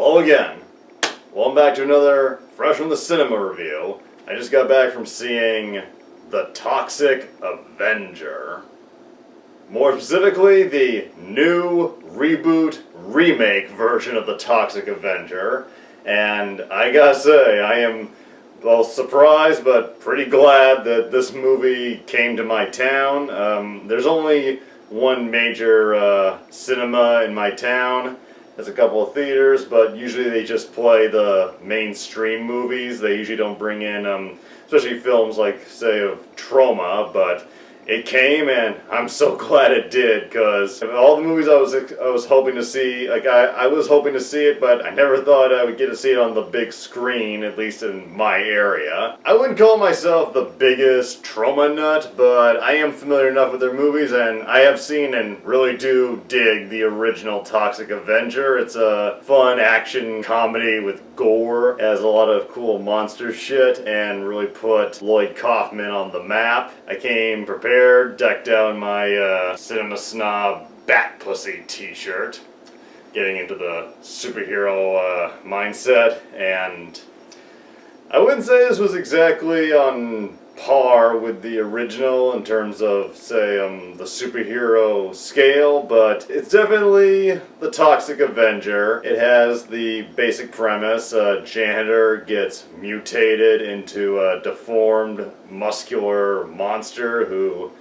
Hello again. Welcome back to another Fresh from the Cinema review. I just got back from seeing The Toxic Avenger. More specifically, the new reboot remake version of The Toxic Avenger. And I gotta say, I am well surprised but pretty glad that this movie came to my town. There's only one major cinema in my town. There's a couple of theaters, but usually they just play the mainstream movies. They usually don't bring in, especially films like, say, of Troma, but it came, and I'm so glad it did, because all the movies I was hoping to see, like, I was hoping to see it, but I never thought I would get to see it on the big screen, at least in my area. I wouldn't call myself the biggest Troma nut, but I am familiar enough with their movies, and I have seen and really do dig the original Toxic Avenger. It's a fun action comedy with gore, has a lot of cool monster shit, and really put Lloyd Kaufman on the map. I came prepared, decked out in my Cinema Snob Bat Pussy t-shirt, getting into the superhero mindset, and I wouldn't say this was exactly on par with the original in terms of, say, the superhero scale, but it's definitely the Toxic Avenger. It has the basic premise: a janitor gets mutated into a deformed, muscular monster who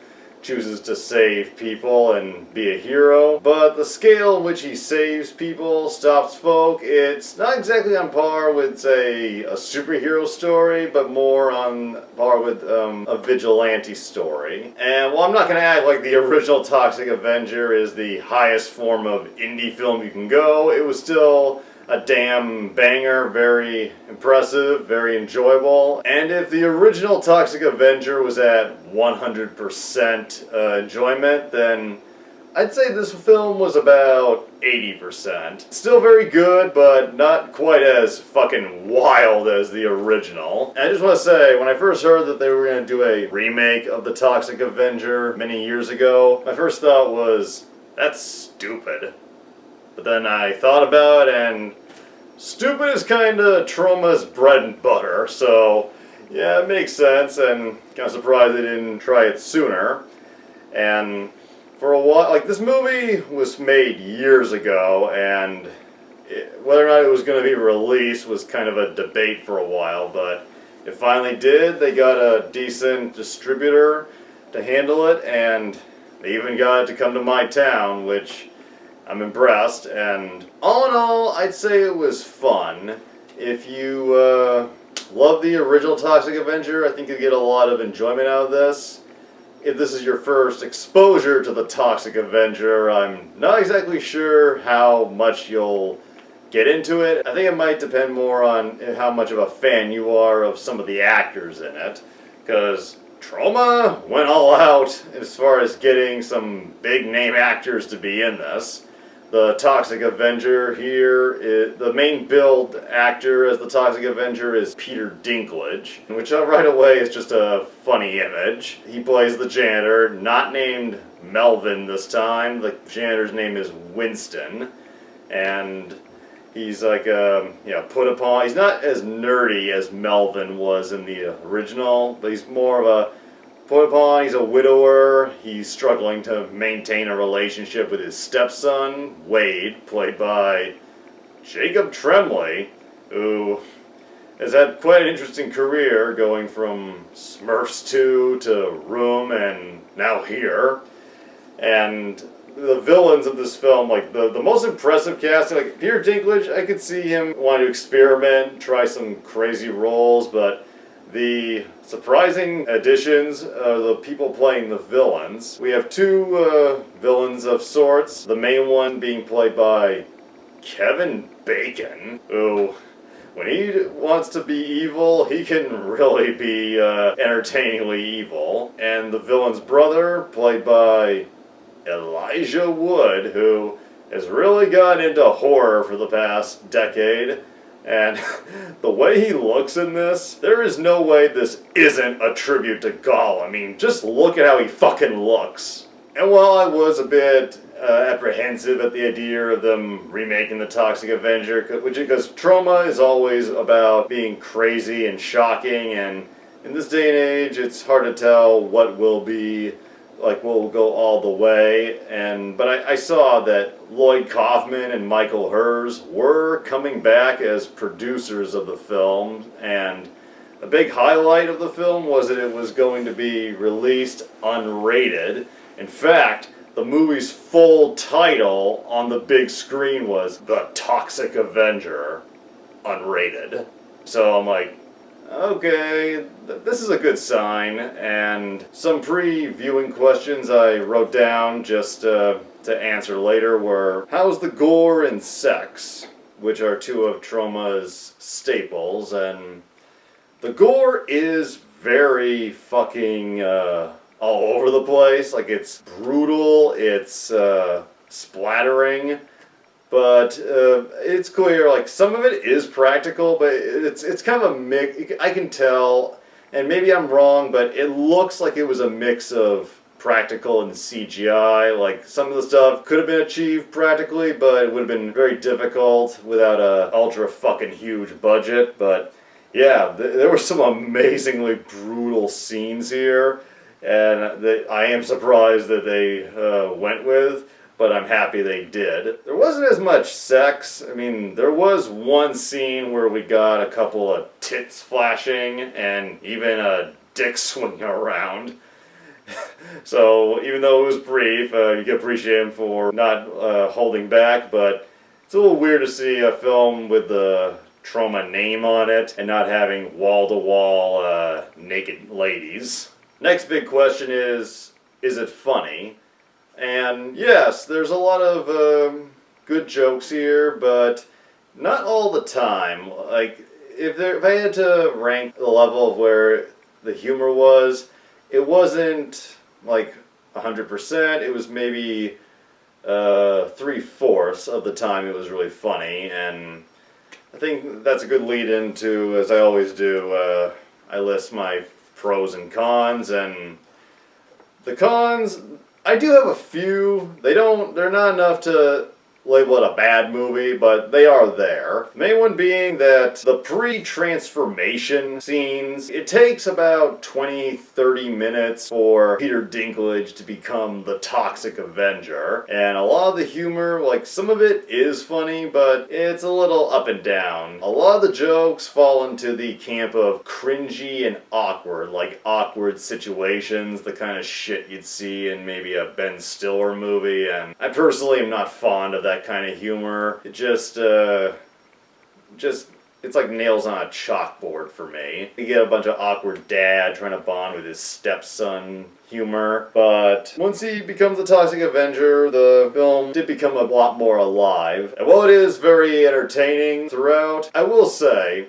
chooses to save people and be a hero. But the scale in which he saves people, stops folk, it's not exactly on par with, say, a superhero story, but more on par with a vigilante story. And while I'm not going to act like the original Toxic Avenger is the highest form of indie film you can go, it was still a damn banger, very impressive, very enjoyable. And if the original Toxic Avenger was at 100% enjoyment, then I'd say this film was about 80%. Still very good, but not quite as fucking wild as the original. And I just want to say, when I first heard that they were going to do a remake of the Toxic Avenger many years ago, my first thought was, that's stupid. But then I thought about it, and stupid is kind of Troma's bread and butter, so yeah, it makes sense, and kind of surprised they didn't try it sooner. And for a while, like, this movie was made years ago, and whether or not it was going to be released was kind of a debate for a while, but it finally did. They got a decent distributor to handle it, and they even got it to come to my town, which I'm impressed, and all in all, I'd say it was fun. If you love the original Toxic Avenger, I think you'll get a lot of enjoyment out of this. If this is your first exposure to the Toxic Avenger, I'm not exactly sure how much you'll get into it. I think it might depend more on how much of a fan you are of some of the actors in it, because Troma went all out as far as getting some big name actors to be in this. The Toxic Avenger here, the main billed actor as the Toxic Avenger is Peter Dinklage, which right away is just a funny image. He plays the janitor, not named Melvin this time. The janitor's name is Winston, and he's like put upon. He's not as nerdy as Melvin was in the original, but he's more of a put upon. He's a widower. He's struggling to maintain a relationship with his stepson, Wade, played by Jacob Tremblay, who has had quite an interesting career, going from Smurfs 2 to Room and now here. And the villains of this film, like the most impressive casting, like Peter Dinklage, I could see him wanting to experiment, try some crazy roles, but the surprising additions are the people playing the villains. We have two villains of sorts, the main one being played by Kevin Bacon, who, when he wants to be evil, he can really be entertainingly evil. And the villain's brother, played by Elijah Wood, who has really gotten into horror for the past decade. And the way he looks in this, there is no way this isn't a tribute to Gaul. I mean, just look at how he fucking looks. And while I was a bit apprehensive at the idea of them remaking the Toxic Avenger, because Troma is always about being crazy and shocking, and in this day and age, it's hard to tell what will be, like, will go all the way. But I saw that Lloyd Kaufman and Michael Hers were coming back as producers of the film, and a big highlight of the film was that it was going to be released unrated. In fact, the movie's full title on the big screen was The Toxic Avenger, unrated. So I'm like, okay, this is a good sign. And some pre-viewing questions I wrote down just to answer later were, how's the gore and sex, which are two of Troma's staples, and the gore is very fucking all over the place. Like, it's brutal, it's splattering, but it's clear, like, some of it is practical, but it's kind of a mix. I can tell, and maybe I'm wrong, but it looks like it was a mix of practical and CGI. Like, some of the stuff could have been achieved practically, but it would have been very difficult without a ultra fucking huge budget. But yeah, there were some amazingly brutal scenes here, and I am surprised that they went with, but I'm happy they did. There wasn't as much sex. I mean, there was one scene where we got a couple of tits flashing and even a dick swinging around. So even though it was brief, you can appreciate him for not holding back, but it's a little weird to see a film with the Troma name on it and not having wall-to-wall naked ladies. Next big question is it funny? And yes, there's a lot of good jokes here, but not all the time. Like, if I had to rank the level of where the humor was, it wasn't like 100%. It was maybe 3/4 of the time it was really funny, and I think that's a good lead into, as I always do, I list my pros and cons, and the cons, I do have a few. They're not enough to label it a bad movie, but they are there. The main one being that the pre-transformation scenes, it takes about 20-30 minutes for Peter Dinklage to become the Toxic Avenger, and a lot of the humor, like, some of it is funny, but it's a little up and down. A lot of the jokes fall into the camp of cringy and awkward, like awkward situations, the kind of shit you'd see in maybe a Ben Stiller movie, and I personally am not fond of that kind of humor. It just it's like nails on a chalkboard for me. You get a bunch of awkward dad trying to bond with his stepson humor, but once he becomes the Toxic Avenger, the film did become a lot more alive. And while it is very entertaining throughout, I will say,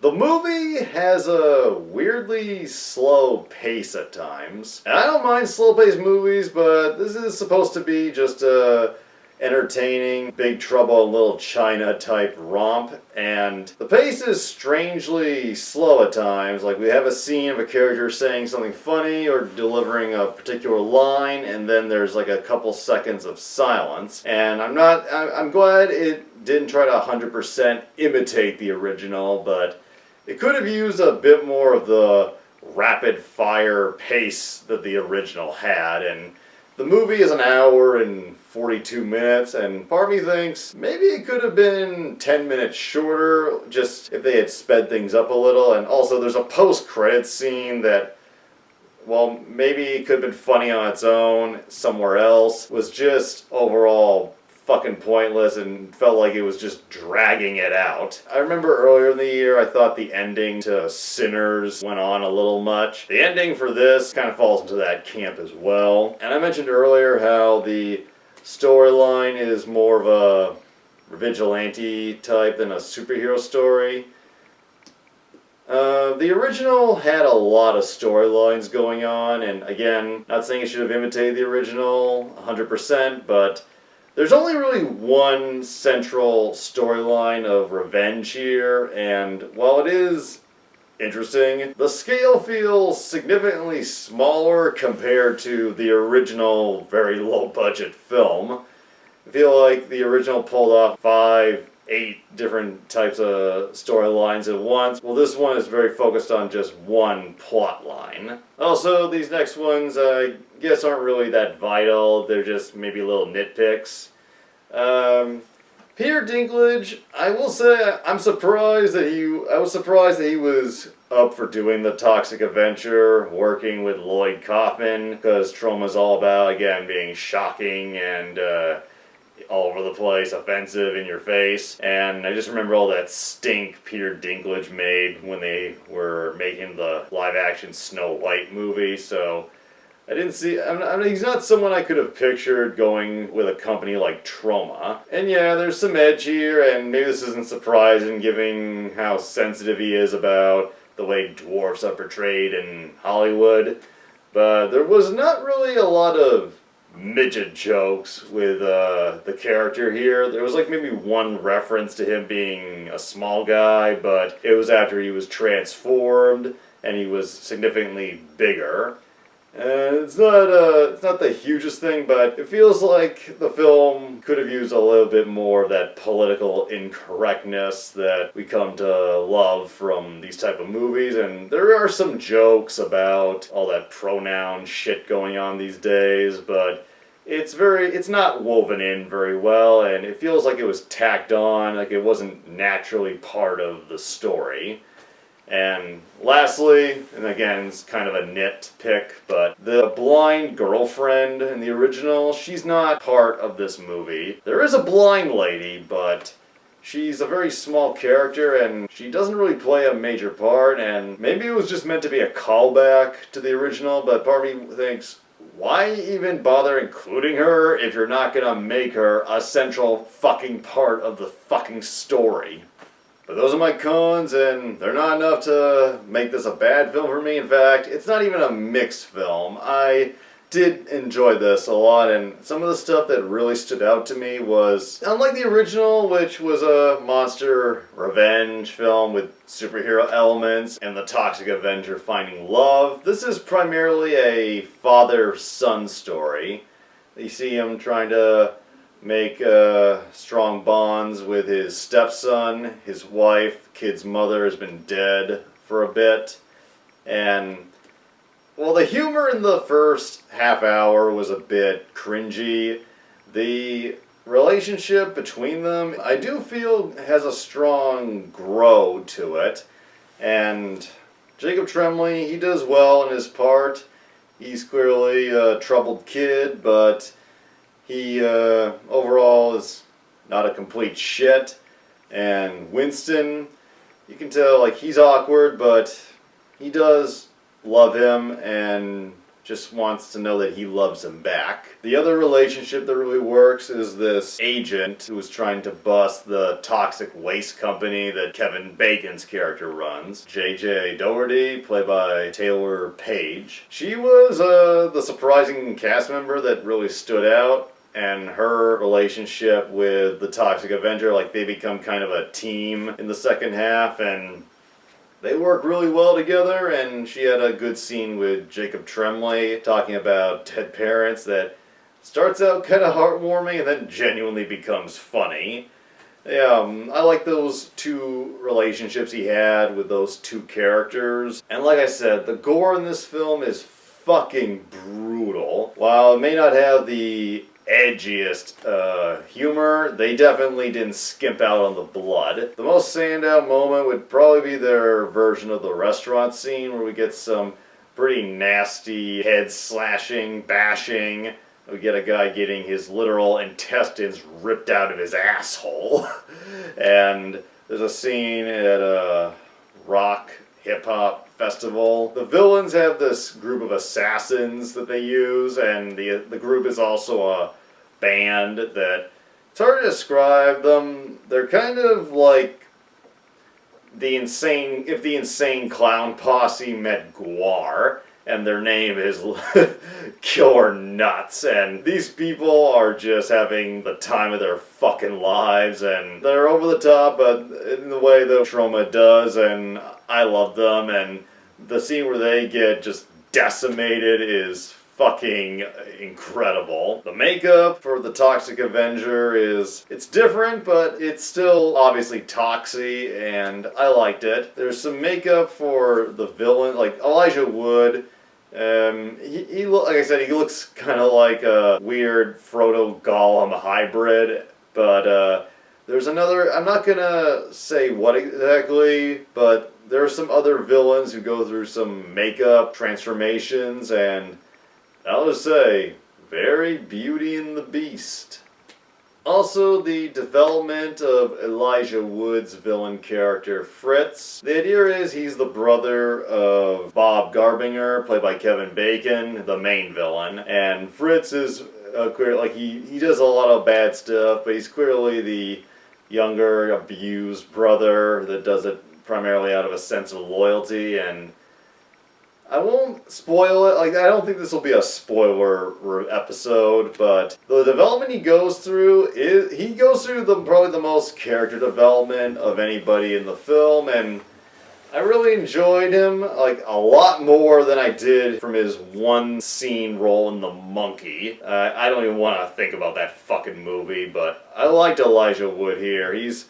the movie has a weirdly slow pace at times. And I don't mind slow-paced movies, but this is supposed to be just a entertaining Big Trouble in Little China type romp, and the pace is strangely slow at times. Like, we have a scene of a character saying something funny or delivering a particular line, and then there's like a couple seconds of silence. And I'm glad it didn't try to 100% imitate the original, but it could have used a bit more of the rapid fire pace that the original had. And the movie is an hour and 42 minutes, and part of me thinks maybe it could have been 10 minutes shorter, just if they had sped things up a little. And also, there's a post-credits scene that, well, maybe it could have been funny on its own somewhere else, was just overall fucking pointless and felt like it was just dragging it out. I remember earlier in the year I thought the ending to Sinners went on a little much. The ending for this kind of falls into that camp as well. And I mentioned earlier how the storyline is more of a vigilante type than a superhero story. The original had a lot of storylines going on, and again, not saying it should have imitated the original 100%, but there's only really one central storyline of revenge here, and while it is interesting. The scale feels significantly smaller compared to the original very low-budget film. I feel like the original pulled off 8 different types of storylines at once. Well, this one is very focused on just one plot line. Also, these next ones, I guess, aren't really that vital. They're just maybe little nitpicks. Peter Dinklage, I will say, I was surprised that he was up for doing the Toxic Avenger, working with Lloyd Kaufman, because Troma's all about, again, being shocking and, all over the place, offensive, in your face. And I just remember all that stink Peter Dinklage made when they were making the live-action Snow White movie, so I didn't see... I mean, he's not someone I could have pictured going with a company like Troma. And yeah, there's some edge here, and maybe this isn't surprising given how sensitive he is about the way dwarfs are portrayed in Hollywood. But there was not really a lot of midget jokes with the character here. There was like maybe one reference to him being a small guy, but it was after he was transformed and he was significantly bigger. And it's not the hugest thing, but it feels like the film could have used a little bit more of that political incorrectness that we come to love from these type of movies. And there are some jokes about all that pronoun shit going on these days, but it's not woven in very well, and it feels like it was tacked on, like it wasn't naturally part of the story. And lastly, and again, it's kind of a nitpick, but the blind girlfriend in the original, she's not part of this movie. There is a blind lady, but she's a very small character, and she doesn't really play a major part, and maybe it was just meant to be a callback to the original, but part of me thinks, why even bother including her if you're not gonna make her a central fucking part of the fucking story? But those are my cons, and they're not enough to make this a bad film for me. In fact, it's not even a mixed film. I did enjoy this a lot, and some of the stuff that really stood out to me was, unlike the original, which was a monster revenge film with superhero elements and the Toxic Avenger finding love, this is primarily a father-son story. You see him trying to make strong bonds with his stepson. His wife, kid's mother, has been dead for a bit, and well, the humor in the first half hour was a bit cringy. The relationship between them, I do feel, has a strong grow to it. And Jacob Tremblay, he does well in his part. He's clearly a troubled kid, but he overall is not a complete shit. And Winston, you can tell, like, he's awkward, but he does love him and just wants to know that he loves him back. The other relationship that really works is this agent who was trying to bust the toxic waste company that Kevin Bacon's character runs. J.J. Doherty, played by Taylor Page. She was the surprising cast member that really stood out, and her relationship with the Toxic Avenger, like, they become kind of a team in the second half, and they work really well together. And she had a good scene with Jacob Tremblay talking about dead parents that starts out kind of heartwarming and then genuinely becomes funny. Yeah, I like those two relationships he had with those two characters. And like I said, the gore in this film is fucking brutal. While it may not have the edgiest humor, they definitely didn't skimp out on the blood. The most standout moment would probably be their version of the restaurant scene, where we get some pretty nasty head slashing, bashing. We get a guy getting his literal intestines ripped out of his asshole. And there's a scene at a rock hip-hop festival. The villains have this group of assassins that they use, and the group is also a band that, it's hard to describe them. They're kind of like if the Insane Clown Posse met Gwar, and their name is Killer Nuts, and these people are just having the time of their fucking lives, and they're over the top, but in the way that Troma does, and I love them, and the scene where they get just decimated is fucking incredible. The makeup for the Toxic Avenger it's different, but it's still obviously toxic, and I liked it. There's some makeup for the villain, like Elijah Wood. Like I said, he looks kind of like a weird Frodo Gollum hybrid, but there's another, I'm not gonna say what exactly, but there are some other villains who go through some makeup transformations, and I'll just say, very Beauty and the Beast. Also, the development of Elijah Wood's villain character, Fritz. The idea is he's the brother of Bob Garbinger, played by Kevin Bacon, the main villain. And Fritz is he does a lot of bad stuff, but he's clearly the younger, abused brother that does it primarily out of a sense of loyalty, and I won't spoil it. Like, I don't think this will be a spoiler episode, but the development he goes through probably the most character development of anybody in the film, and I really enjoyed him, like, a lot more than I did from his one scene role in The Monkey. I don't even want to think about that fucking movie, but I liked Elijah Wood here. He's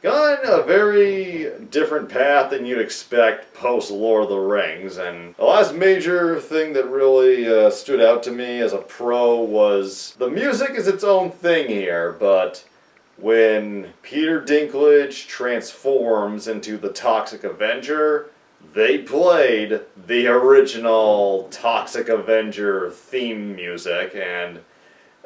gone a very different path than you'd expect post Lord of the Rings, and the last major thing that really stood out to me as a pro was the music is its own thing here, but when Peter Dinklage transforms into the Toxic Avenger, they played the original Toxic Avenger theme music, and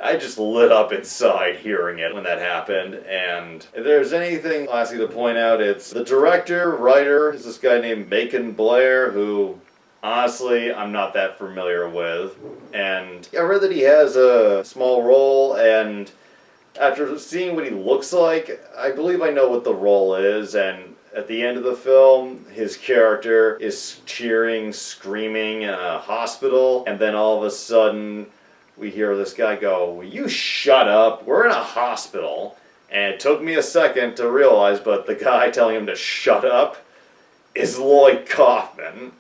I just lit up inside hearing it when that happened. And if there's anything lastly to point out, it's the director, writer, is this guy named Macon Blair, who honestly I'm not that familiar with. And I read that he has a small role, and after seeing what he looks like, I believe I know what the role is. And at the end of the film, his character is cheering, screaming in a hospital, and then all of a sudden we hear this guy go, "Will you shut up? We're in a hospital." And it took me a second to realize, but the guy telling him to shut up is Lloyd Kaufman.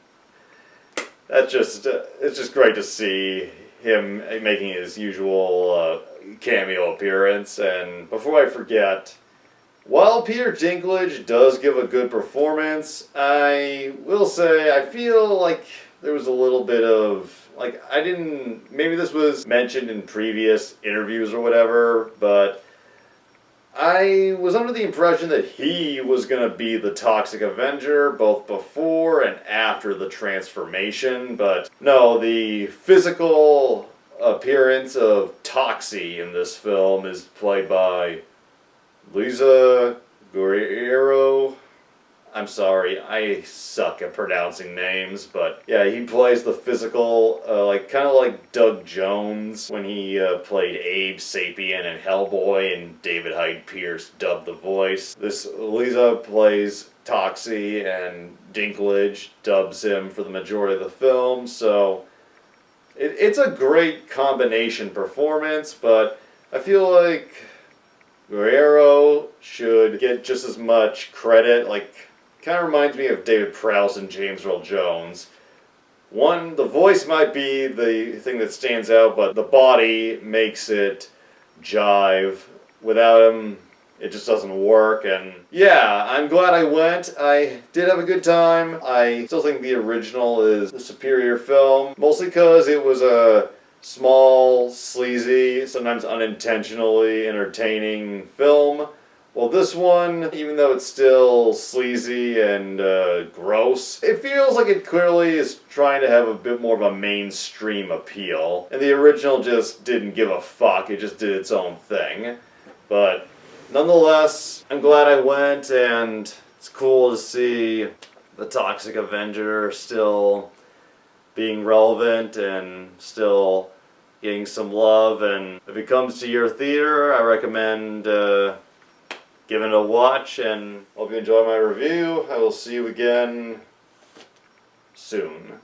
It's just great to see him making his usual cameo appearance. And before I forget, while Peter Dinklage does give a good performance, I will say I feel like there was a little bit of, maybe this was mentioned in previous interviews or whatever, but I was under the impression that he was going to be the Toxic Avenger both before and after the transformation, but no, the physical appearance of Toxie in this film is played by Liza Guerrero. I'm sorry, I suck at pronouncing names, but yeah, he plays the physical, kind of like Doug Jones when he played Abe Sapien in Hellboy, and David Hyde Pierce dubbed the voice. This Lisa plays Toxie, and Dinklage dubs him for the majority of the film, so it's a great combination performance, but I feel like Guerrero should get just as much credit. Kind of reminds me of David Prowse and James Earl Jones. One, the voice might be the thing that stands out, but the body makes it jive. Without him, it just doesn't work. And yeah, I'm glad I went. I did have a good time. I still think the original is the superior film, mostly because it was a small, sleazy, sometimes unintentionally entertaining film. Well, this one, even though it's still sleazy and gross, it feels like it clearly is trying to have a bit more of a mainstream appeal. And the original just didn't give a fuck, it just did its own thing. But nonetheless, I'm glad I went, and it's cool to see the Toxic Avenger still being relevant and still getting some love. And if it comes to your theater, I recommend give it a watch, and hope you enjoy my review. I will see you again soon.